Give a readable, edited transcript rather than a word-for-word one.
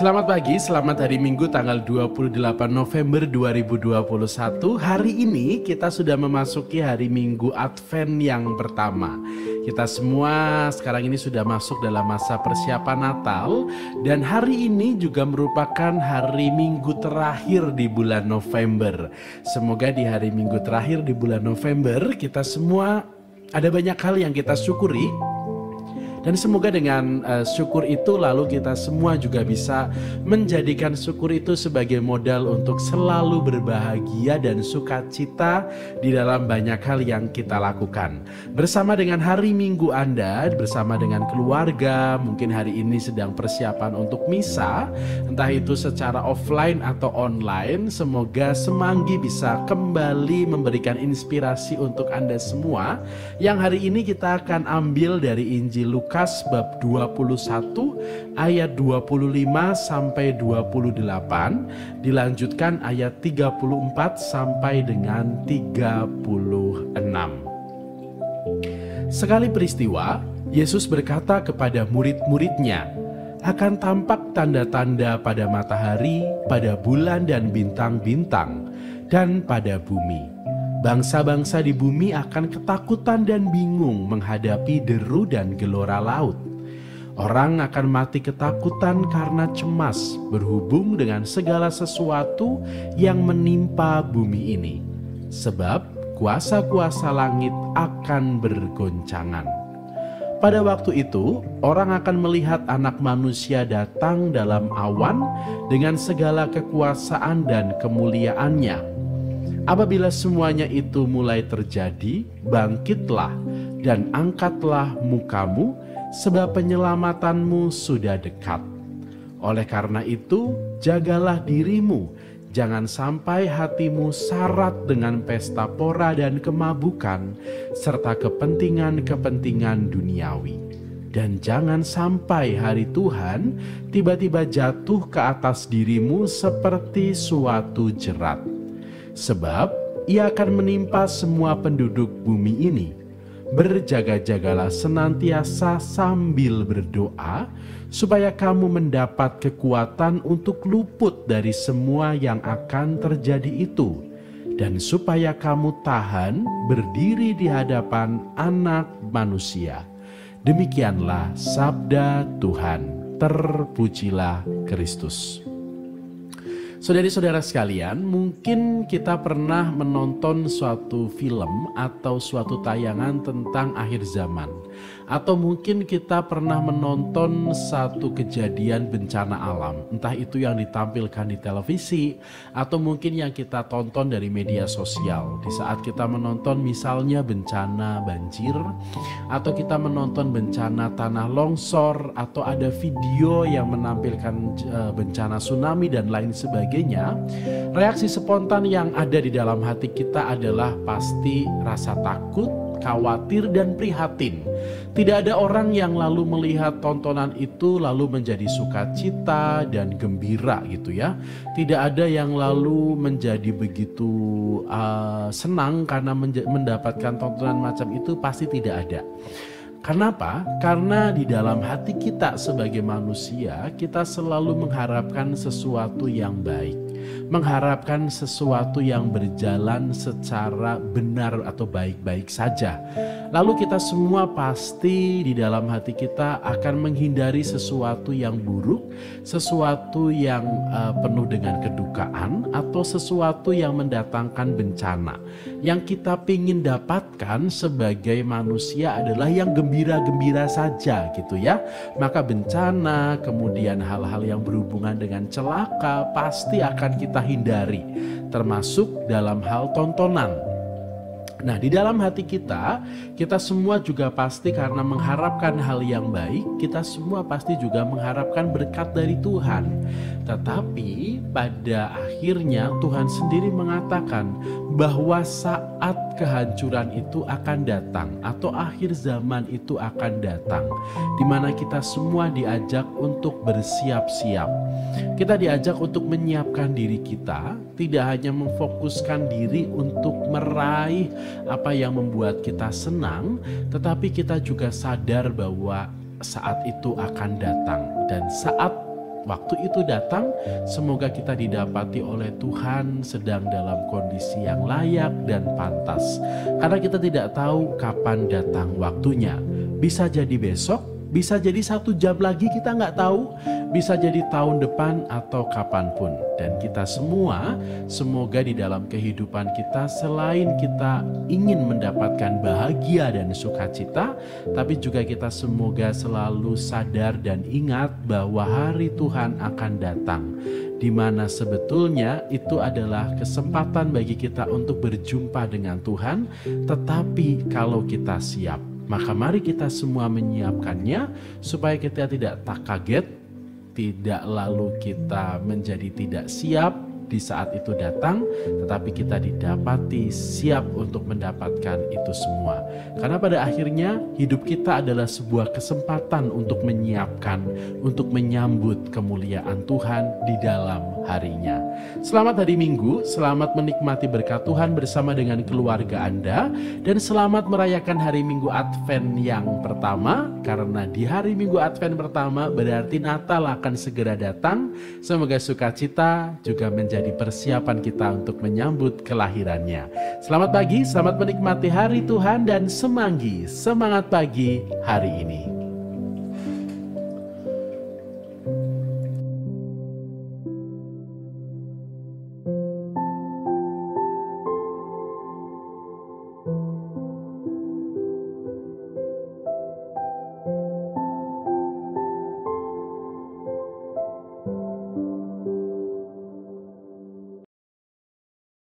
Selamat pagi, selamat hari Minggu tanggal 28 November 2021. Hari ini kita sudah memasuki hari Minggu Advent yang pertama. Kita semua sekarang ini sudah masuk dalam masa persiapan Natal. Dan hari ini juga merupakan hari Minggu terakhir di bulan November. Semoga di hari Minggu terakhir di bulan November kita semua ada banyak hal yang kita syukuri. Dan semoga dengan syukur itu lalu kita semua juga bisa menjadikan syukur itu sebagai modal untuk selalu berbahagia dan sukacita di dalam banyak hal yang kita lakukan. Bersama dengan hari Minggu Anda, bersama dengan keluarga, mungkin hari ini sedang persiapan untuk misa, entah itu secara offline atau online. Semoga Semanggi bisa kembali memberikan inspirasi untuk Anda semua. Yang hari ini kita akan ambil dari Injil Lukas bab 21 ayat 25 sampai 28, dilanjutkan ayat 34 sampai dengan 36. Sekali peristiwa, Yesus berkata kepada murid-muridnya, akan tampak tanda-tanda pada matahari, pada bulan dan bintang-bintang, dan pada bumi. Bangsa-bangsa di bumi akan ketakutan dan bingung menghadapi deru dan gelora laut. Orang akan mati ketakutan karena cemas berhubung dengan segala sesuatu yang menimpa bumi ini. Sebab kuasa-kuasa langit akan bergoncangan. Pada waktu itu, orang akan melihat Anak Manusia datang dalam awan dengan segala kekuasaan dan kemuliaannya. Apabila semuanya itu mulai terjadi, bangkitlah dan angkatlah mukamu, sebab penyelamatanmu sudah dekat. Oleh karena itu, jagalah dirimu, jangan sampai hatimu syarat dengan pesta pora dan kemabukan, serta kepentingan-kepentingan duniawi. Dan jangan sampai hari Tuhan tiba-tiba jatuh ke atas dirimu seperti suatu jerat. Sebab ia akan menimpa semua penduduk bumi ini. Berjaga-jagalah senantiasa sambil berdoa, supaya kamu mendapat kekuatan untuk luput dari semua yang akan terjadi itu, dan supaya kamu tahan berdiri di hadapan Anak Manusia. Demikianlah sabda Tuhan. Terpujilah Kristus. Saudari-saudara sekalian, mungkin kita pernah menonton suatu film atau suatu tayangan tentang akhir zaman. Atau mungkin kita pernah menonton satu kejadian bencana alam. Entah itu yang ditampilkan di televisi atau mungkin yang kita tonton dari media sosial. Di saat kita menonton misalnya bencana banjir, atau kita menonton bencana tanah longsor, atau ada video yang menampilkan bencana tsunami dan lain sebagainya. Reaksi spontan yang ada di dalam hati kita adalah pasti rasa takut, khawatir dan prihatin. Tidak ada orang yang lalu melihat tontonan itu lalu menjadi sukacita dan gembira gitu ya. Tidak ada yang lalu menjadi begitu senang karena mendapatkan tontonan macam itu, pasti tidak ada. Kenapa? Karena di dalam hati kita sebagai manusia, kita selalu mengharapkan sesuatu yang baik, mengharapkan sesuatu yang berjalan secara benar atau baik-baik saja. Lalu kita semua pasti di dalam hati kita akan menghindari sesuatu yang buruk, sesuatu yang penuh dengan kedukaan, atau sesuatu yang mendatangkan bencana. Yang kita ingin dapatkan sebagai manusia adalah yang gembira-gembira saja gitu ya. Maka bencana, kemudian hal-hal yang berhubungan dengan celaka pasti akan kita hindari, termasuk dalam hal tontonan. Nah, di dalam hati kita semua juga pasti karena mengharapkan hal yang baik, kita semua pasti juga mengharapkan berkat dari Tuhan. Tetapi pada akhirnya Tuhan sendiri mengatakan bahwa saat kehancuran itu akan datang, atau akhir zaman itu akan datang, di mana kita semua diajak untuk bersiap-siap. Kita diajak untuk menyiapkan diri kita, tidak hanya memfokuskan diri untuk meraih apa yang membuat kita senang, tetapi kita juga sadar bahwa saat itu akan datang. Dan saat waktu itu datang, semoga kita didapati oleh Tuhan sedang dalam kondisi yang layak dan pantas. Karena kita tidak tahu kapan datang waktunya. Bisa jadi besok, bisa jadi 1 jam lagi, kita nggak tahu. Bisa jadi tahun depan atau kapanpun. Dan kita semua, semoga di dalam kehidupan kita, selain kita ingin mendapatkan bahagia dan sukacita, tapi juga kita semoga selalu sadar dan ingat bahwa hari Tuhan akan datang, di mana sebetulnya itu adalah kesempatan bagi kita untuk berjumpa dengan Tuhan. Tetapi kalau kita siap, maka mari kita semua menyiapkannya supaya kita tidak tak kaget, tidak lalu kita menjadi tidak siap di saat itu datang, tetapi kita didapati siap untuk mendapatkan itu semua. Karena pada akhirnya hidup kita adalah sebuah kesempatan untuk menyiapkan, untuk menyambut kemuliaan Tuhan di dalam harinya. Selamat hari Minggu, selamat menikmati berkat Tuhan bersama dengan keluarga Anda, dan selamat merayakan hari Minggu Advent yang pertama, karena di hari Minggu Advent pertama berarti Natal akan segera datang. Semoga sukacita juga menjadi persiapan kita untuk menyambut kelahirannya. Selamat pagi, selamat menikmati hari Tuhan, dan semanggi, semangat pagi hari ini.